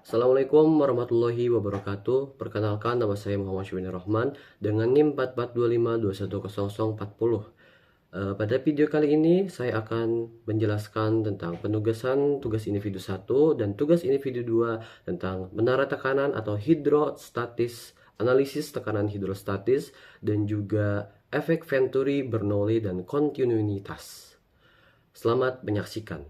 Assalamualaikum warahmatullahi wabarakatuh. Perkenalkan, nama saya Muhammad Syuibin Rahman dengan NIM 4425210040. Pada video kali ini saya akan menjelaskan tentang penugasan tugas individu 1 dan tugas individu 2 tentang menara tekanan atau hidrostatis, analisis tekanan hidrostatis, dan juga efek Venturi, Bernoulli, dan kontinuitas. Selamat menyaksikan.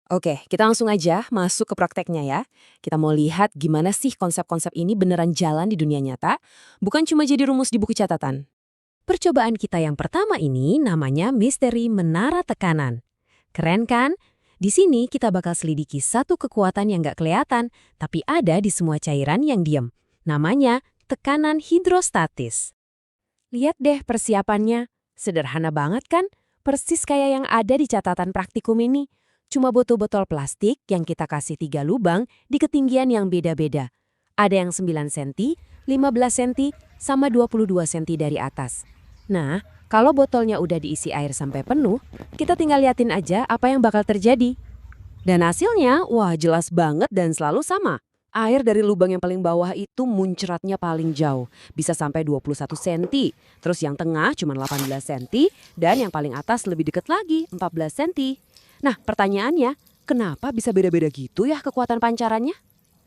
Oke, kita langsung aja masuk ke prakteknya ya. Kita mau lihat gimana sih konsep-konsep ini beneran jalan di dunia nyata, bukan cuma jadi rumus di buku catatan. Percobaan kita yang pertama ini namanya misteri menara tekanan. Keren kan? Di sini kita bakal selidiki satu kekuatan yang nggak kelihatan, tapi ada di semua cairan yang diem. Namanya tekanan hidrostatis. Lihat deh persiapannya. Sederhana banget kan? Persis kayak yang ada di catatan praktikum ini. Cuma botol-botol plastik yang kita kasih 3 lubang di ketinggian yang beda-beda. Ada yang 9 cm, 15 cm, sama 22 cm dari atas. Nah, kalau botolnya udah diisi air sampai penuh, kita tinggal liatin aja apa yang bakal terjadi. Dan hasilnya, wah jelas banget dan selalu sama. Air dari lubang yang paling bawah itu muncratnya paling jauh, bisa sampai 21 cm. Terus yang tengah cuma 18 cm, dan yang paling atas lebih dekat lagi, 14 cm. Nah, pertanyaannya, kenapa bisa beda-beda gitu ya kekuatan pancarannya?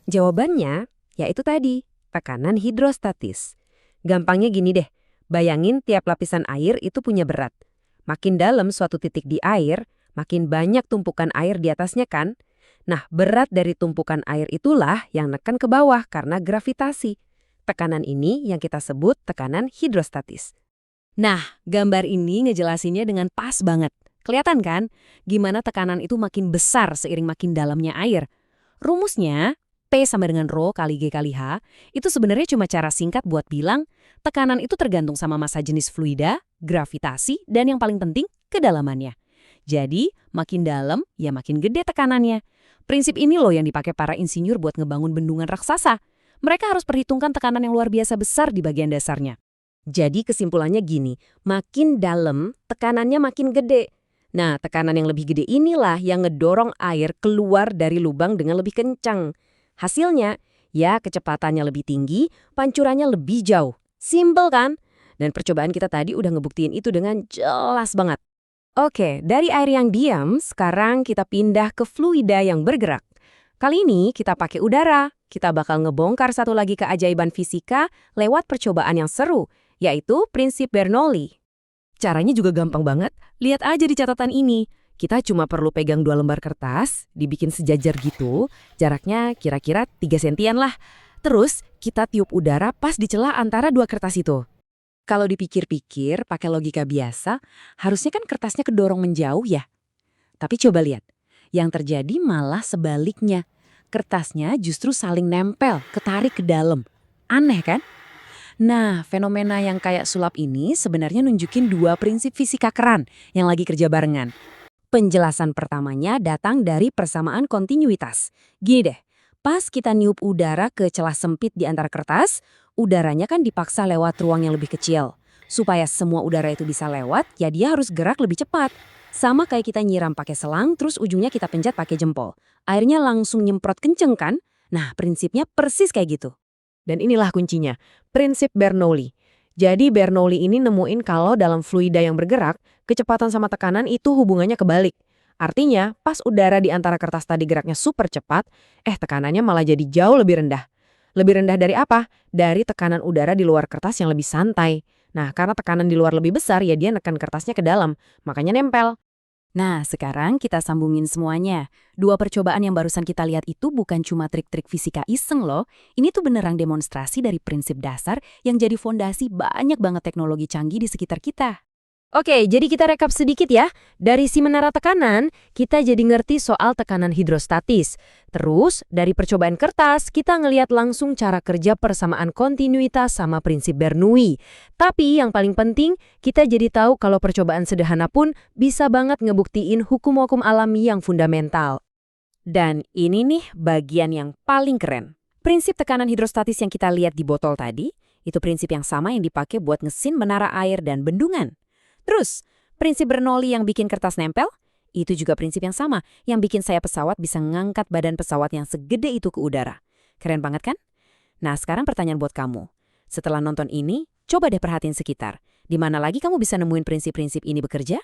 Jawabannya, yaitu tadi, tekanan hidrostatis. Gampangnya gini deh, bayangin tiap lapisan air itu punya berat. Makin dalam suatu titik di air, makin banyak tumpukan air di atasnya kan? Nah, berat dari tumpukan air itulah yang neken ke bawah karena gravitasi. Tekanan ini yang kita sebut tekanan hidrostatis. Nah, gambar ini ngejelasinnya dengan pas banget. Kelihatan kan, gimana tekanan itu makin besar seiring makin dalamnya air. Rumusnya, P sama dengan Rho kali G kali H, itu sebenarnya cuma cara singkat buat bilang, tekanan itu tergantung sama massa jenis fluida, gravitasi, dan yang paling penting, kedalamannya. Jadi, makin dalam, ya makin gede tekanannya. Prinsip ini loh yang dipakai para insinyur buat ngebangun bendungan raksasa. Mereka harus perhitungkan tekanan yang luar biasa besar di bagian dasarnya. Jadi kesimpulannya gini, makin dalam, tekanannya makin gede. Nah, tekanan yang lebih gede inilah yang ngedorong air keluar dari lubang dengan lebih kencang. Hasilnya, ya kecepatannya lebih tinggi, pancurannya lebih jauh. Simpel kan? Dan percobaan kita tadi udah ngebuktiin itu dengan jelas banget. Oke, dari air yang diam, sekarang kita pindah ke fluida yang bergerak. Kali ini kita pakai udara. Kita bakal ngebongkar satu lagi keajaiban fisika lewat percobaan yang seru, yaitu prinsip Bernoulli. Caranya juga gampang banget, lihat aja di catatan ini. Kita cuma perlu pegang 2 lembar kertas, dibikin sejajar gitu, jaraknya kira-kira 3 sentian lah. Terus kita tiup udara pas di celah antara 2 kertas itu. Kalau dipikir-pikir, pakai logika biasa, harusnya kan kertasnya kedorong menjauh ya. Tapi coba lihat, yang terjadi malah sebaliknya. Kertasnya justru saling nempel, ketarik ke dalam. Aneh kan? Nah, fenomena yang kayak sulap ini sebenarnya nunjukin 2 prinsip fisika keren yang lagi kerja barengan. Penjelasan pertamanya datang dari persamaan kontinuitas. Gini deh, pas kita niup udara ke celah sempit di antara kertas, udaranya kan dipaksa lewat ruang yang lebih kecil. Supaya semua udara itu bisa lewat, ya dia harus gerak lebih cepat. Sama kayak kita nyiram pakai selang, terus ujungnya kita pencet pakai jempol. Airnya langsung nyemprot kenceng kan? Nah, prinsipnya persis kayak gitu. Dan inilah kuncinya, prinsip Bernoulli. Jadi Bernoulli ini nemuin kalau dalam fluida yang bergerak, kecepatan sama tekanan itu hubungannya kebalik. Artinya, pas udara di antara kertas tadi geraknya super cepat, tekanannya malah jadi jauh lebih rendah. Lebih rendah dari apa? Dari tekanan udara di luar kertas yang lebih santai. Nah, karena tekanan di luar lebih besar, ya dia neken kertasnya ke dalam, makanya nempel. Nah, sekarang kita sambungin semuanya. 2 percobaan yang barusan kita lihat itu bukan cuma trik-trik fisika iseng loh. Ini tuh beneran demonstrasi dari prinsip dasar yang jadi fondasi banyak banget teknologi canggih di sekitar kita. Oke, jadi kita rekap sedikit ya. Dari si menara tekanan, kita jadi ngerti soal tekanan hidrostatis. Terus, dari percobaan kertas, kita ngeliat langsung cara kerja persamaan kontinuitas sama prinsip Bernoulli. Tapi yang paling penting, kita jadi tahu kalau percobaan sederhana pun bisa banget ngebuktiin hukum-hukum alami yang fundamental. Dan ini nih bagian yang paling keren. Prinsip tekanan hidrostatis yang kita lihat di botol tadi, itu prinsip yang sama yang dipakai buat ngesin menara air dan bendungan. Terus, prinsip Bernoulli yang bikin kertas nempel, Itu juga prinsip yang sama, yang bikin sayap pesawat bisa ngangkat badan pesawat yang segede itu ke udara. Keren banget kan? Nah, sekarang pertanyaan buat kamu. Setelah nonton ini, coba deh perhatiin sekitar. Di mana lagi kamu bisa nemuin prinsip-prinsip ini bekerja?